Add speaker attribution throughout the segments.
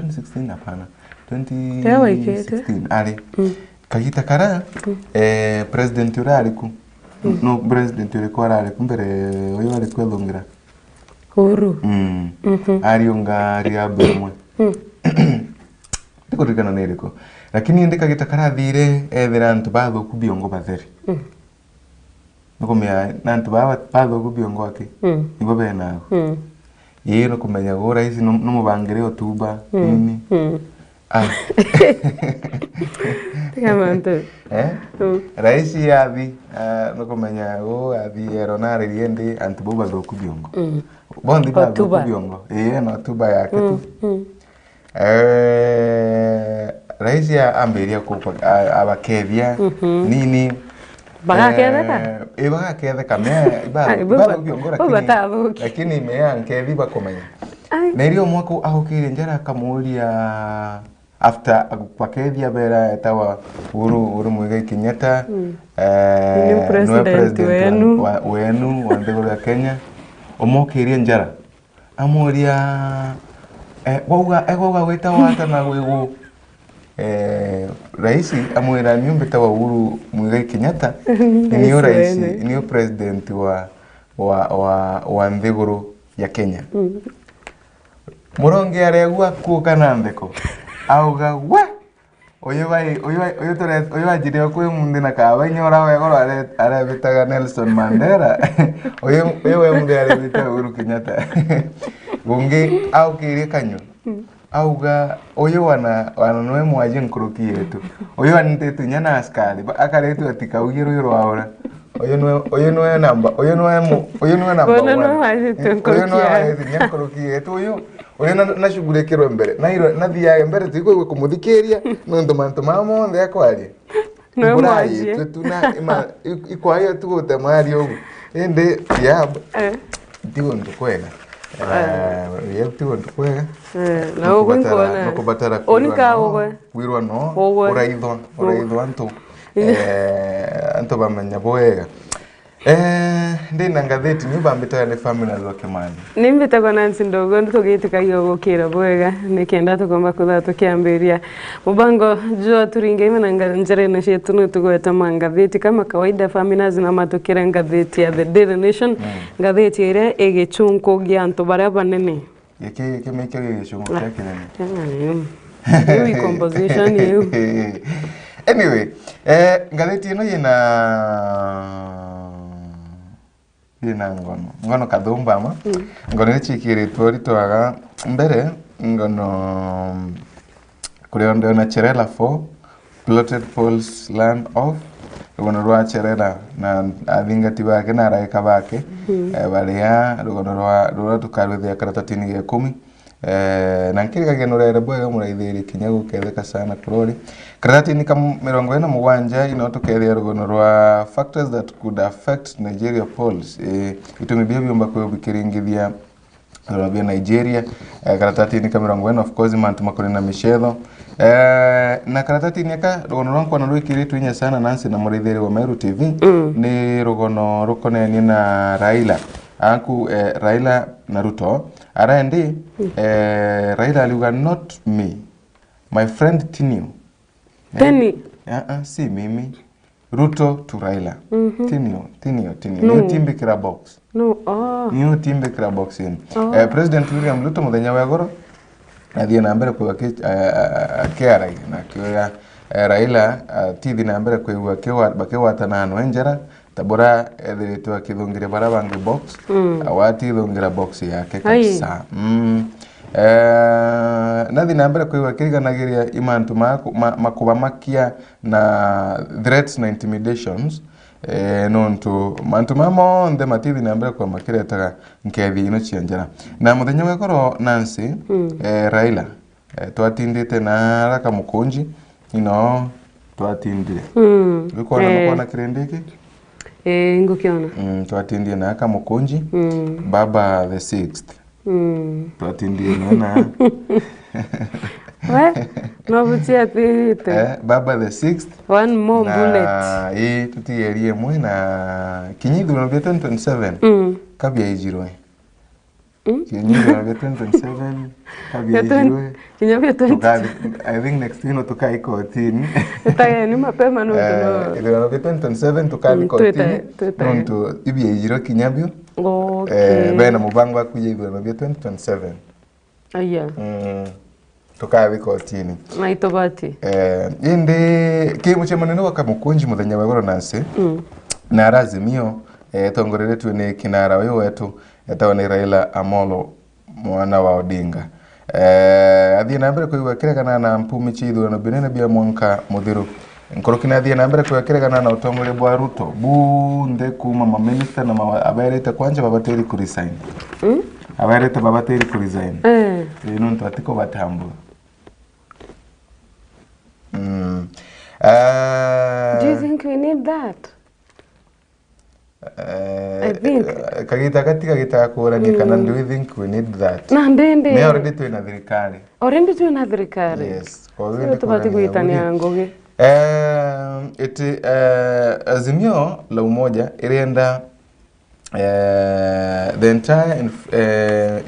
Speaker 1: 2016 hapana 2016 ali kagita kara president urariku no president uri kwara kumbere oyo ari kwethongira
Speaker 2: Uhuru
Speaker 1: ari ungari abemwe ndiko rigana neriko lakini ndika gitakara thire ethera antu batho kubiongo batheri nukumya nantu batho kubiongo ake nibo bena yero kumenya gora ici no mubangire otuba nini
Speaker 2: Tigamante
Speaker 1: raisi yathi nukumenya go athi eronare riendi antu bo batho kubiongo bondi batho kubiongo no tuba yake tu raisi amberia kuko abakethia nini bagaketheka bado kiongora lakini meyankethi bakomenya na irio mwako ahokire njara kamuria after akupakethia bera etawa uru Muigai Kenyatta no president wenu wa ndegoro ya Kenya omokirie njara amuria wauga weta wata na wigu raisi amwira nyumba tawa Uhuru Muigai Kenyatta niyo raisi niyo president wa ndegoro ya Kenya muronge aregwa kuka nandeko auga wa oyo ajire kwe munde na kawa nyora wegoro are bitaga Nelson Mandela oyo munde are bitaga Uhuru Kenyatta gunge au kire kanyo auga oyo wana noe mwaje nkruki yetu oyo anite tunyana askari akaretu atika ugiro waora oyo noe namba oyo noe namba
Speaker 2: bona no mwaje
Speaker 1: nkruki yetu oyo na shugulekero mbere na thia mbere tiko kumuthikeria ndo manto mamo nde akwari
Speaker 2: no mwaje
Speaker 1: tutuna ikwaye tugote mari ogu ende yab ndigo ndokwega yeptiwo ndokwega
Speaker 2: na ugunkona
Speaker 1: nokubatara
Speaker 2: onika ogwe
Speaker 1: wirwa no uraithwa anto bamenya boega ndina ngatheti nyubambita ne family zoke mani
Speaker 2: nimbita kwa Nancy ndogo ndutogete gukira bwega nikenda tugomba kutha tukiambiria mubango jo turinge imana njere na shetu nutugweta mangatheti kama kawaida family zina matukira ngatheti ya The Daily Nation ngatheti ire egechunko gya antu baria banene
Speaker 1: yeke meke egechunko kya kinene
Speaker 2: you composition you
Speaker 1: anyway ngatheti ino ina ngono kadhumba ama ngono nichikire tori twaga mbere ngono kule onde na cherela 4 plotted poles land of ngono rwa cherela na athingati bake na raika bake baria ngono rwa tukarwithia karatatini ya 10 na nkiriga genurere bwega muraithiri kinya guketheka sana kurori karatini kam 47 inotokethia rugono rwa factors that could affect Nigeria polls itumibia byomba kwa bikiringithia rwa Nigeria karatini kam 40 of course mantu makoni na mishetho na karatini aka rugono rwanko na rwikiritu inya sana Nancy na muraithiri wa Meru TV ni rugono rukoneni na Raila aku Raila na Ruto araendi Raila aliuga not me my friend Tinio
Speaker 2: Teni
Speaker 1: si mimi Ruto to Raila Tinio no. New timbe kira box new timbe kira box in President William Ruto muthenya wa goro athie na mbere kwa KRA na kioya Raila tithi na mbere kwa bakiwata na njera tabora ethiritwe akithungire barabangi box awati thungira box yake kabisa nathi na mbere kuiwa kiriganagiria imantu makubamakia na threats na intimidations nontu mantu mamo nde matithi na mbere kwa makiretaga nkethi ino cianjara na muthenya wekoro Nancy Raila twatindite na raka mukunji twatindire bikona kirendeke
Speaker 2: ngukiona
Speaker 1: twatindie na aka mukunji baba the 6th twatindie na
Speaker 2: no butia pite
Speaker 1: baba the 6th
Speaker 2: one more bullet
Speaker 1: tutierie mwe na kinyithu no 2027 kabia ijirwe Kinyume na 2027 kabla
Speaker 2: kinyume 20.
Speaker 1: I think next year tukai kotini.
Speaker 2: Tutaye ni mapema no.
Speaker 1: Ile na 2027 tukai kotini. Nonto ibi ejiro kinyabyo.
Speaker 2: Okay.
Speaker 1: Bena mubango akuje ile na 2027.
Speaker 2: Aya.
Speaker 1: Tukai kotini.
Speaker 2: Na itobati.
Speaker 1: Inde kimuche maneno wakamukunji muthenya wa goro nanse. Na Azimio tongoreretu ni kinara uyu wetu etawani Raila Amolo mwana wa Odinga. Athie na mbere kuigwa kiregana na mpumi chithurano binene bia mwanka muthiru. Nkorokina athie na mbere kuigwa kiregana na utongore bwa Ruto bunde kuma ma minister na abairete kwanja babateri ku resign. Abairete babateri ku resign. Nuntu atiko batambu.
Speaker 2: Do you think we need that? I think
Speaker 1: kagita kurani kana do you think we need that?
Speaker 2: Na ndende.
Speaker 1: Me already tu ina thirikari.
Speaker 2: Already tu ina thirikari.
Speaker 1: Yes.
Speaker 2: Kwa tubati kuitania ngoge.
Speaker 1: Azimio la umoja ilienda the entire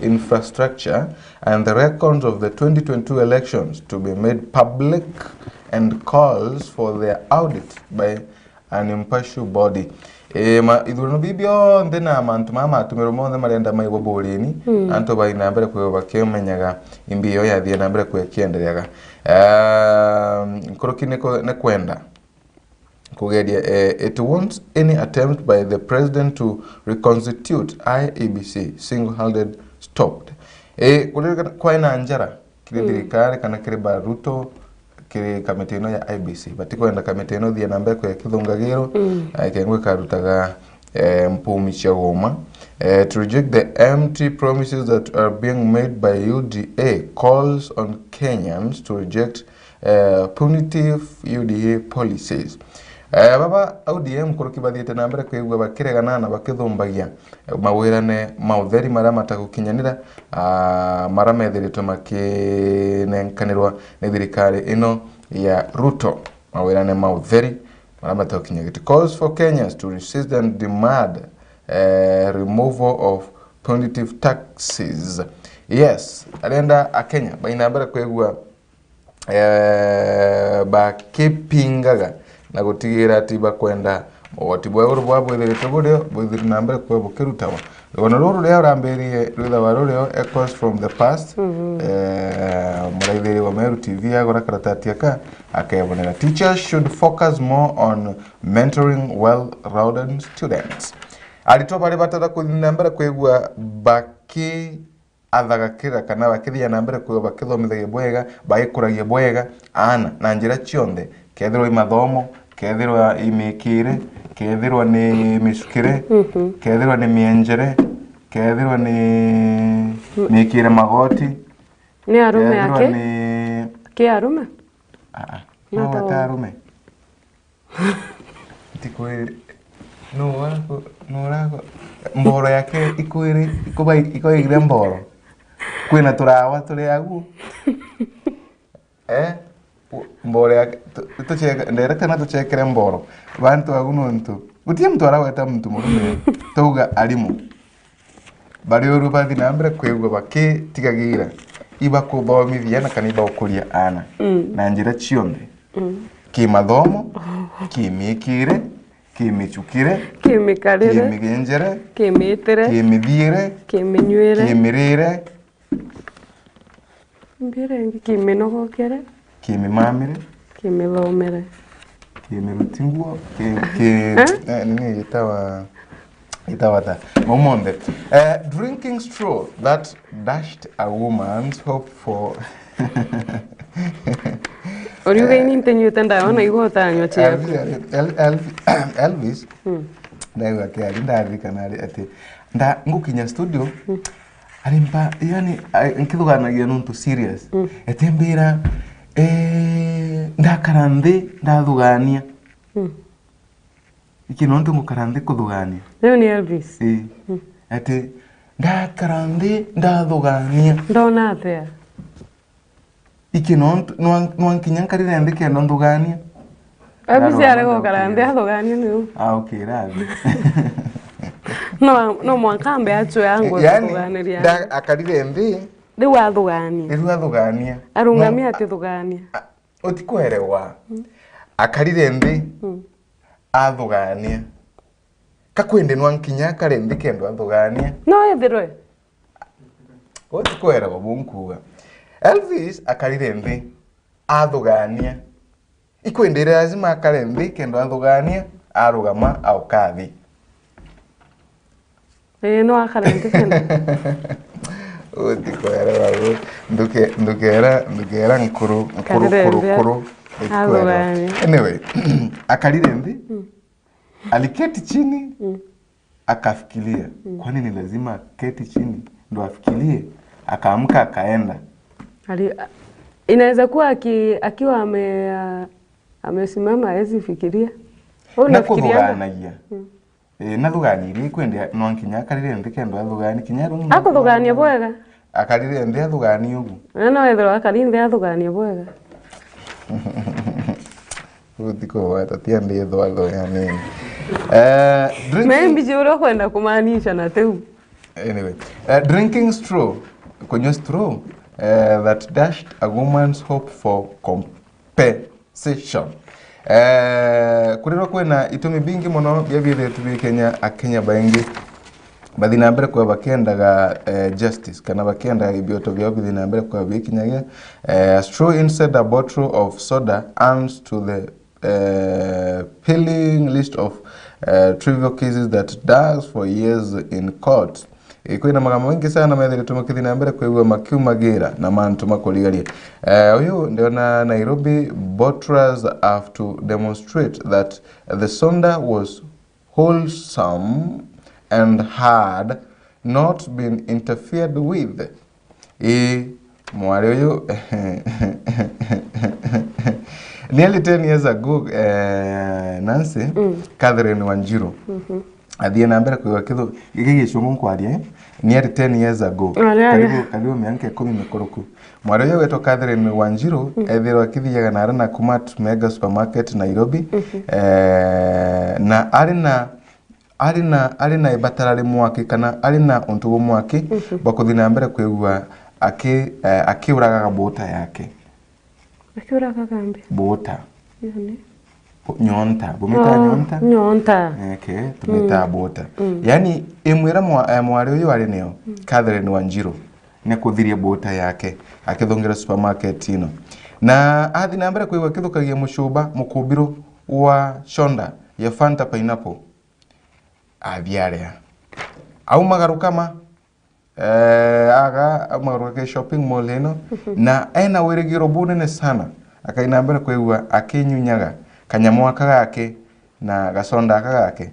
Speaker 1: infrastructure and the records of the 2022 elections to be made public and calls for their audit by an impartial body. Idhurano bibyo ndena amantu mama atumiro monde marenda maibo bolini anto baina mbere kwe bakemenyaga imbiyo yathie na mbere kwe kiendelea korokine ne kwenda kugedia it wants any attempt by the president to reconstitute IEBC single-handed stopped kulika kwa ina njara kile dirikari kana kile Ruto kiri kameteno ya IBC batiko enda kameteno thia na mbere kwe kithungagiro ikengwe karutaga mpumi cia goma to reject the empty promises that are being made by UDA calls on Kenyans to reject punitive UDA policies. Baba ODM kuruki bathiete na mbere kwigwa bakiregana na bakithumbagia mawirane mautheri mara matagukinyanira mara methiritwe makinenkanirwa ni thirikari ino ya Ruto mawirane mautheri mara matagukinyanira. It calls for Kenyans to resist and demand removal of punitive taxes. Yes, alenda a Kenya baina mbere kwigwa bakipingaga na gutigira ati bakwenda oti bweguru bwabwethirite burio bwithiri na mbere kwe bukirutawa gono ruru ria uramberie rutha wa rurio echoes from the past muraithiri wa Meru TV agora karatati aka akebonera teachers should focus more on mentoring well-rounded students. Alitoa bari batara kuthina mbere kwegwa baki athagakira kana bakithia na mbere kwe bakithomithagia bwega baikuragia bwega ana na njira cionthe kethirwa imathomo kethirwa imikire kethirwa ni misukire kethirwa ni mienjere kethirwa ni mikire magoti
Speaker 2: ni arume yake ke arume
Speaker 1: no atarume tikwe no rako mboro yake ikwiri ikoigire mboro kwina turawa turiagu mboro yake tucheka ndereka na tuchekere mboro bantu agunontu utie mtu araweta mtu murume tuga alimu bari uru bathi na mbere kwegwa baki tigagira iba kuthomithia na kaniba ukuria ana na njira cionthe ki mathomo ki mikire ki michukire
Speaker 2: ki mikarire
Speaker 1: ki migenjere
Speaker 2: ki mitire
Speaker 1: ki mithiire
Speaker 2: ki minywire
Speaker 1: ki mirire
Speaker 2: mbire ki minogokere
Speaker 1: ki mimamire
Speaker 2: ki mithomere
Speaker 1: ki mirutinguo ki nini itawata momonde drinking straw that dashed a woman's hope for
Speaker 2: oriuga inintenyuite ndawa na igota anywa chia
Speaker 1: Elvis ndayo yake ndathikana ati nda ngukinya studio alimpa yani nkithuganagia nuntu serious etembira ndakarandhi ndathugania iki nontu mukarandhi kuthugania
Speaker 2: leo ni Elvis
Speaker 1: ati ndakarandhi ndathugania
Speaker 2: ndona atia
Speaker 1: iki nontu nwankinyankarire ndike nthugania
Speaker 2: Elvis arego karandhi athugania ni
Speaker 1: okay rathi
Speaker 2: no mwankambe acho yangu tuganiria
Speaker 1: da akarire mbi
Speaker 2: riu athugania arungamia ati thugania
Speaker 1: utikwerewa akarire mbi athugania kakwende nwankinya kare mbi kendo athugania
Speaker 2: no ethirwe
Speaker 1: utikwerewa bunkuga Elvis akarire mbi athugania ikwendere lazima akare mbi kendo athugania arugama au kathi
Speaker 2: no akare mbi kendo
Speaker 1: utikwerewa ndukera nkuru anyway akarire mbi aliketi chini akafikiria kwani ni lazima keti chini ndo afikirie akaamka akaenda
Speaker 2: inaweza kuwa akiwa amesimama hawezi fikiria
Speaker 1: unafikiria nathugani kwende no nkinya akarire mbi kendo athugani kinyaru
Speaker 2: akuthugania bwega
Speaker 1: akarire mbi athugani ugu
Speaker 2: no ethero akarinde athugania bwega
Speaker 1: utiko wata tiande thwatho ya nini
Speaker 2: maybe juro kwenda kumaanisha na teu
Speaker 1: anyway drinking straw kunywa straw that dashed a woman's hope for compensation kuriro kwena itumi bingi muno byabire tubi Kenya baingi bathina mbere kwa bakendaga justice kana bakendaga ibioto byao bithina mbere kwa bikinyagia straw inside a bottle of soda adds to the pilling list of trivial cases that dogs for years in court. Kwina magamo mengi sana methire tumakithina mbere kwigwa makiumagira na mantu makoligaria uyu ndio na Nairobi bottlers have to demonstrate that the soda was wholesome and had not been interfered with. Mwari uyu nearly 10 years ago Nancy Catherine Wanjiru athie na mbere kwa kitho gigicungu kwaria nearly 10 years ago karibu mianke 10 mikuruku mwari uyu weto Catherine Wanjiru ethirwa akithiaga na arana kuma Mega Supermarket Nairobi na arina ibatarari mwaki kana arina untu mwaki bakuthina mbere kwigwa akiuraga bota yake
Speaker 2: akiuraga gambe
Speaker 1: bota nyonta bumita
Speaker 2: nyonta
Speaker 1: tumita bota yani imwira mwari uyu ari neo Catherine Wanjiru ne kuthiria bota yake akithongira supermarket ino na athi na mbere kwigwa kithukagia mushuba mukubiro wa shonda ya Fanta pineapple abiaria au magarukama magaruka shopping mall ino na ena wirigiro bunene sana akaina mbere kwigwa akinyunyaga kanyamwa kagake na gasonda kagake